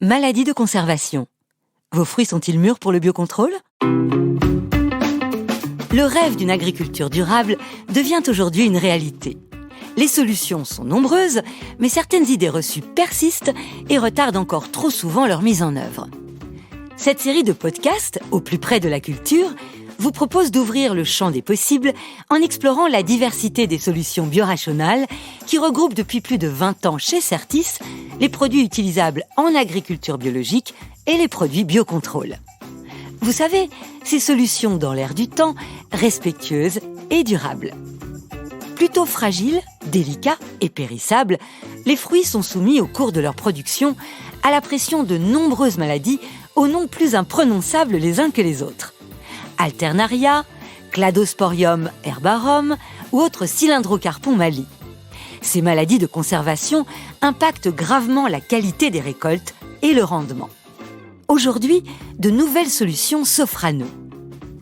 Maladie de conservation. Vos fruits sont-ils mûrs pour le biocontrôle ? Le rêve d'une agriculture durable devient aujourd'hui une réalité. Les solutions sont nombreuses, mais certaines idées reçues persistent et retardent encore trop souvent leur mise en œuvre. Cette série de podcasts, au plus près de la culture, vous propose d'ouvrir le champ des possibles en explorant la diversité des solutions biorationales qui regroupent depuis plus de 20 ans chez Certis les produits utilisables en agriculture biologique et les produits biocontrôle. Vous savez, ces solutions dans l'air du temps, respectueuses et durables. Plutôt fragiles, délicats et périssables, les fruits sont soumis au cours de leur production à la pression de nombreuses maladies aux noms plus imprononçables les uns que les autres. Alternaria, Cladosporium herbarum ou autres cylindrocarpon mali. Ces maladies de conservation impactent gravement la qualité des récoltes et le rendement. Aujourd'hui, de nouvelles solutions s'offrent à nous.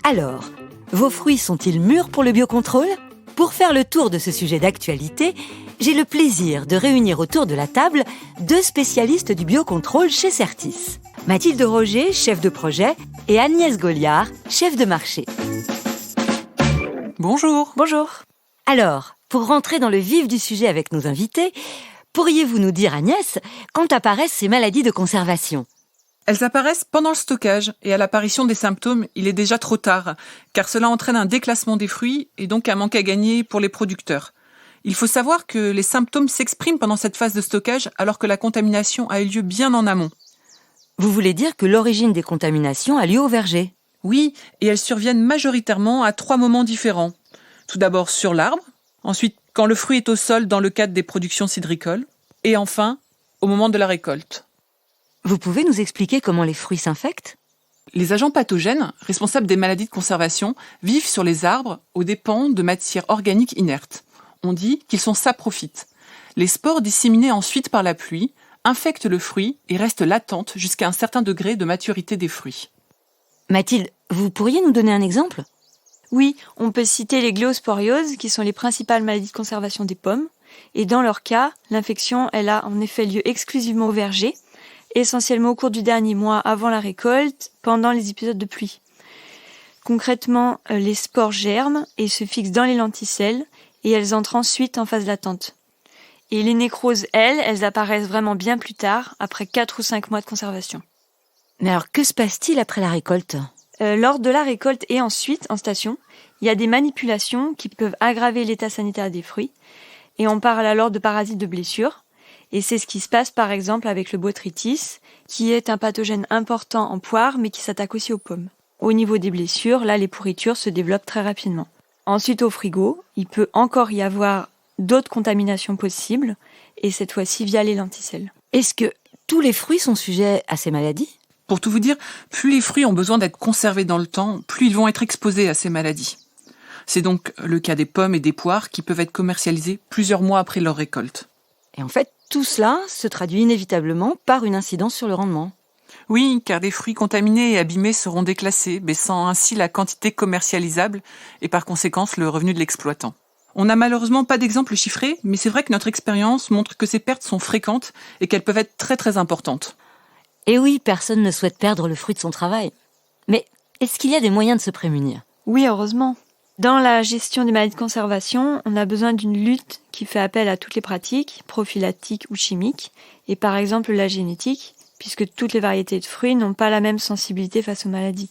Alors, vos fruits sont-ils mûrs pour le biocontrôle ? Pour faire le tour de ce sujet d'actualité, j'ai le plaisir de réunir autour de la table deux spécialistes du biocontrôle chez Certis. Mathilde Roger, chef de projet, et Agnès Goliard, chef de marché. Bonjour. Bonjour. Alors, pour rentrer dans le vif du sujet avec nos invités, pourriez-vous nous dire, Agnès, quand apparaissent ces maladies de conservation ? Elles apparaissent pendant le stockage et à l'apparition des symptômes, il est déjà trop tard, car cela entraîne un déclassement des fruits et donc un manque à gagner pour les producteurs. Il faut savoir que les symptômes s'expriment pendant cette phase de stockage alors que la contamination a eu lieu bien en amont. Vous voulez dire que l'origine des contaminations a lieu au verger ? Oui, et elles surviennent majoritairement à 3 moments différents. Tout d'abord sur l'arbre, ensuite quand le fruit est au sol dans le cadre des productions cidricoles, et enfin au moment de la récolte. Vous pouvez nous expliquer comment les fruits s'infectent ? Les agents pathogènes, responsables des maladies de conservation, vivent sur les arbres aux dépens de matières organiques inertes. On dit qu'ils sont saprophytes. Les spores disséminés ensuite par la pluie infectent le fruit et restent latentes jusqu'à un certain degré de maturité des fruits. Mathilde, vous pourriez nous donner un exemple ? Oui, on peut citer les gléosporioses, qui sont les principales maladies de conservation des pommes. Et dans leur cas, l'infection, elle a en effet lieu exclusivement au verger, essentiellement au cours du dernier mois avant la récolte, pendant les épisodes de pluie. Concrètement, les spores germent et se fixent dans les lenticelles, et elles entrent ensuite en phase latente. Et les nécroses, elles apparaissent vraiment bien plus tard, après 4 ou 5 mois de conservation. Mais alors, que se passe-t-il après la récolte ? Lors de la récolte et ensuite, en station, il y a des manipulations qui peuvent aggraver l'état sanitaire des fruits, et on parle alors de parasites de blessure. Et c'est ce qui se passe par exemple avec le botrytis, qui est un pathogène important en poire, mais qui s'attaque aussi aux pommes. Au niveau des blessures, là, les pourritures se développent très rapidement. Ensuite, au frigo, il peut encore y avoir d'autres contaminations possibles, et cette fois-ci via les lenticelles. Est-ce que tous les fruits sont sujets à ces maladies ? Pour tout vous dire, plus les fruits ont besoin d'être conservés dans le temps, plus ils vont être exposés à ces maladies. C'est donc le cas des pommes et des poires qui peuvent être commercialisées plusieurs mois après leur récolte. Et en fait, tout cela se traduit inévitablement par une incidence sur le rendement. Oui, car les fruits contaminés et abîmés seront déclassés, baissant ainsi la quantité commercialisable et par conséquent le revenu de l'exploitant. On n'a malheureusement pas d'exemple chiffré, mais c'est vrai que notre expérience montre que ces pertes sont fréquentes et qu'elles peuvent être très très importantes. Et oui, personne ne souhaite perdre le fruit de son travail. Mais est-ce qu'il y a des moyens de se prémunir ? Oui, heureusement. Dans la gestion des maladies de conservation, on a besoin d'une lutte qui fait appel à toutes les pratiques, prophylactiques ou chimiques, et par exemple la génétique, puisque toutes les variétés de fruits n'ont pas la même sensibilité face aux maladies.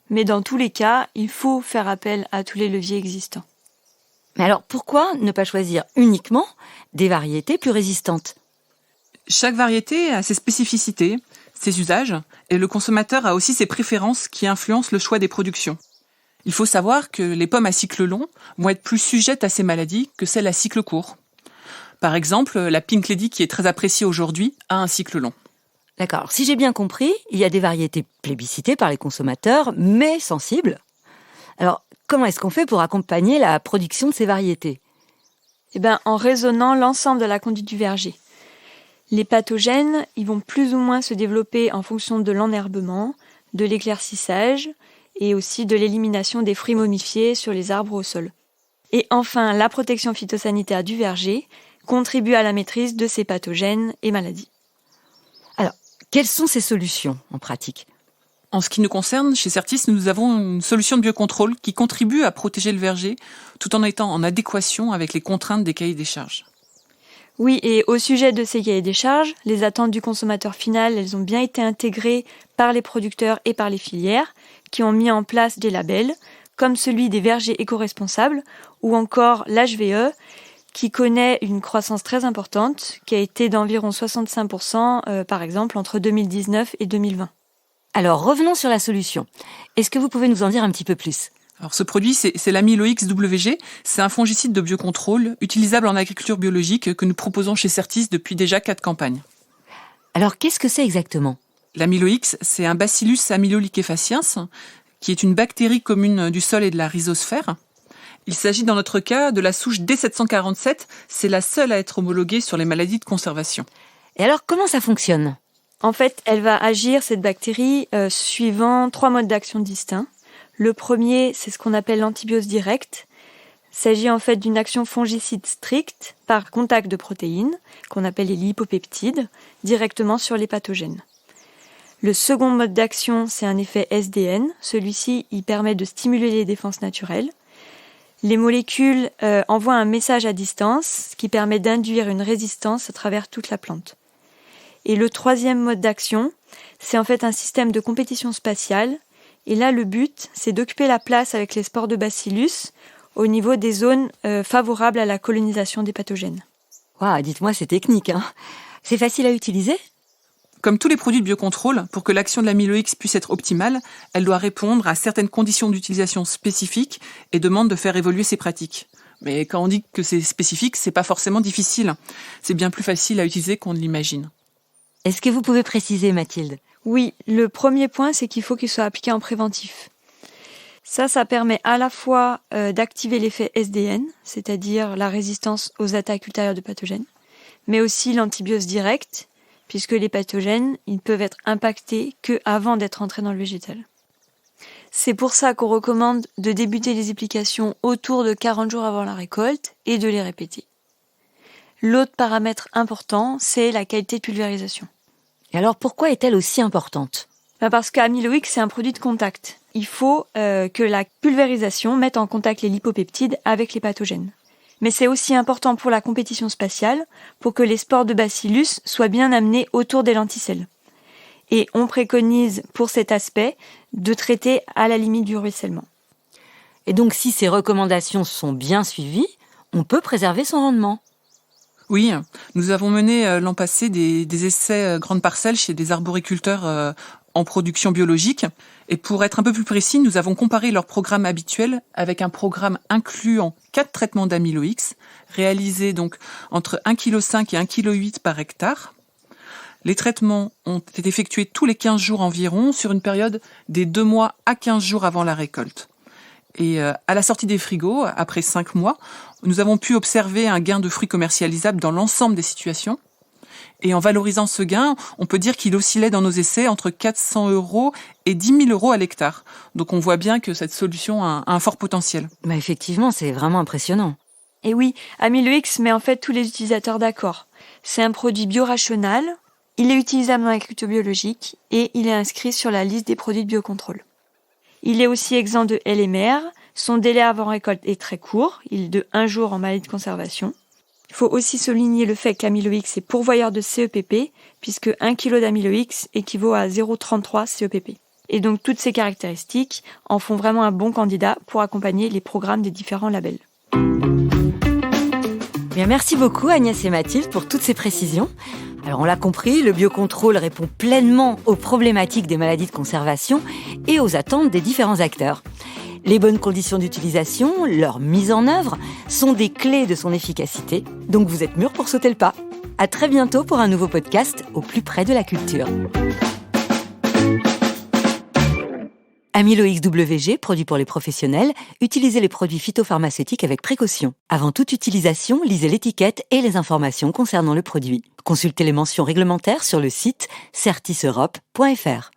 Mais dans tous les cas, il faut faire appel à tous les leviers existants. Mais alors, pourquoi ne pas choisir uniquement des variétés plus résistantes ? Chaque variété a ses spécificités, ses usages, et le consommateur a aussi ses préférences qui influencent le choix des productions. Il faut savoir que les pommes à cycle long vont être plus sujettes à ces maladies que celles à cycle court. Par exemple, la Pink Lady, qui est très appréciée aujourd'hui, a un cycle long. D'accord. Alors, si j'ai bien compris, il y a des variétés plébiscitées par les consommateurs, mais sensibles. Alors, comment est-ce qu'on fait pour accompagner la production de ces variétés ? En raisonnant l'ensemble de la conduite du verger. Les pathogènes, ils vont plus ou moins se développer en fonction de l'enherbement, de l'éclaircissage et aussi de l'élimination des fruits momifiés sur les arbres au sol. Et enfin, la protection phytosanitaire du verger contribue à la maîtrise de ces pathogènes et maladies. Alors, Quelles sont ces solutions en pratique ? En ce qui nous concerne, chez Certis, nous avons une solution de biocontrôle qui contribue à protéger le verger tout en étant en adéquation avec les contraintes des cahiers des charges. Oui, et au sujet de ces cahiers des charges, les attentes du consommateur final, elles ont bien été intégrées par les producteurs et par les filières qui ont mis en place des labels comme celui des vergers éco-responsables ou encore l'HVE qui connaît une croissance très importante qui a été d'environ 65% par exemple entre 2019 et 2020. Alors revenons sur la solution. Est-ce que vous pouvez nous en dire un petit peu plus ? Alors ce produit, c'est l'Amylox WG. C'est un fongicide de biocontrôle utilisable en agriculture biologique que nous proposons chez Certis depuis déjà 4 campagnes. Alors qu'est-ce que c'est exactement ? L'Amylox, c'est un Bacillus amyloliquefaciens, qui est une bactérie commune du sol et de la rhizosphère. Il s'agit dans notre cas de la souche D747. C'est la seule à être homologuée sur les maladies de conservation. Et alors comment ça fonctionne ? En fait, elle va agir, cette bactérie, suivant 3 modes d'action distincts. Le premier, c'est ce qu'on appelle l'antibiose directe. Il s'agit en fait d'une action fongicide stricte par contact de protéines, qu'on appelle les lipopeptides, directement sur les pathogènes. Le second mode d'action, c'est un effet SDN. Celui-ci, il permet de stimuler les défenses naturelles. Les molécules envoient un message à distance, ce qui permet d'induire une résistance à travers toute la plante. Et le troisième mode d'action, c'est en fait un système de compétition spatiale. Et là, le but, c'est d'occuper la place avec les spores de bacillus au niveau des zones favorables à la colonisation des pathogènes. Waouh, dites-moi, c'est technique, hein ? C'est facile à utiliser ? Comme tous les produits de biocontrôle, pour que l'action de l'Amylox puisse être optimale, elle doit répondre à certaines conditions d'utilisation spécifiques et demande de faire évoluer ses pratiques. Mais quand on dit que c'est spécifique, c'est pas forcément difficile. C'est bien plus facile à utiliser qu'on ne l'imagine. Est-ce que vous pouvez préciser, Mathilde ? Oui, le premier point, c'est qu'il faut qu'il soit appliqué en préventif. Ça permet à la fois d'activer l'effet SDN, c'est-à-dire la résistance aux attaques ultérieures de pathogènes, mais aussi l'antibiose directe, puisque les pathogènes, ils peuvent être impactés qu'avant d'être entrés dans le végétal. C'est pour ça qu'on recommande de débuter les applications autour de 40 jours avant la récolte et de les répéter. L'autre paramètre important, c'est la qualité de pulvérisation. Et alors pourquoi est-elle aussi importante ? Parce qu'Amylox, c'est un produit de contact. Il faut que la pulvérisation mette en contact les lipopeptides avec les pathogènes. Mais c'est aussi important pour la compétition spatiale, pour que les spores de bacillus soient bien amenés autour des lenticelles. Et on préconise pour cet aspect de traiter à la limite du ruissellement. Et donc si ces recommandations sont bien suivies, on peut préserver son rendement. Oui, nous avons mené l'an passé des essais grandes parcelles chez des arboriculteurs en production biologique. Et pour être un peu plus précis, nous avons comparé leur programme habituel avec un programme incluant 4 traitements d'Amylox, réalisés donc entre 1,5 kg et 1,8 kg par hectare. Les traitements ont été effectués tous les 15 jours environ, sur une période des 2 mois à 15 jours avant la récolte. Et à la sortie des frigos, après 5 mois, nous avons pu observer un gain de fruits commercialisables dans l'ensemble des situations. Et en valorisant ce gain, on peut dire qu'il oscillait dans nos essais entre 400 € et 10 000 € à l'hectare. Donc on voit bien que cette solution a un fort potentiel. Bah effectivement, c'est vraiment impressionnant. Et oui, Amylox met en fait tous les utilisateurs d'accord. C'est un produit biorational, il est utilisable dans l'agriculture biologique et il est inscrit sur la liste des produits de biocontrôle. Il est aussi exempt de LMR, son délai avant récolte est très court, il est de 1 jour en maladie de conservation. Il faut aussi souligner le fait que l'Amylox est pourvoyeur de CEPP, puisque 1 kg d'Amylox équivaut à 0,33 CEPP. Et donc toutes ces caractéristiques en font vraiment un bon candidat pour accompagner les programmes des différents labels. Bien, merci beaucoup Agnès et Mathilde pour toutes ces précisions. Alors on l'a compris, le biocontrôle répond pleinement aux problématiques des maladies de conservation et aux attentes des différents acteurs. Les bonnes conditions d'utilisation, leur mise en œuvre, sont des clés de son efficacité. Donc vous êtes mûrs pour sauter le pas. À très bientôt pour un nouveau podcast au plus près de la culture. Amylox WG, produit pour les professionnels, utilisez les produits phytopharmaceutiques avec précaution. Avant toute utilisation, lisez l'étiquette et les informations concernant le produit. Consultez les mentions réglementaires sur le site certiseurope.fr.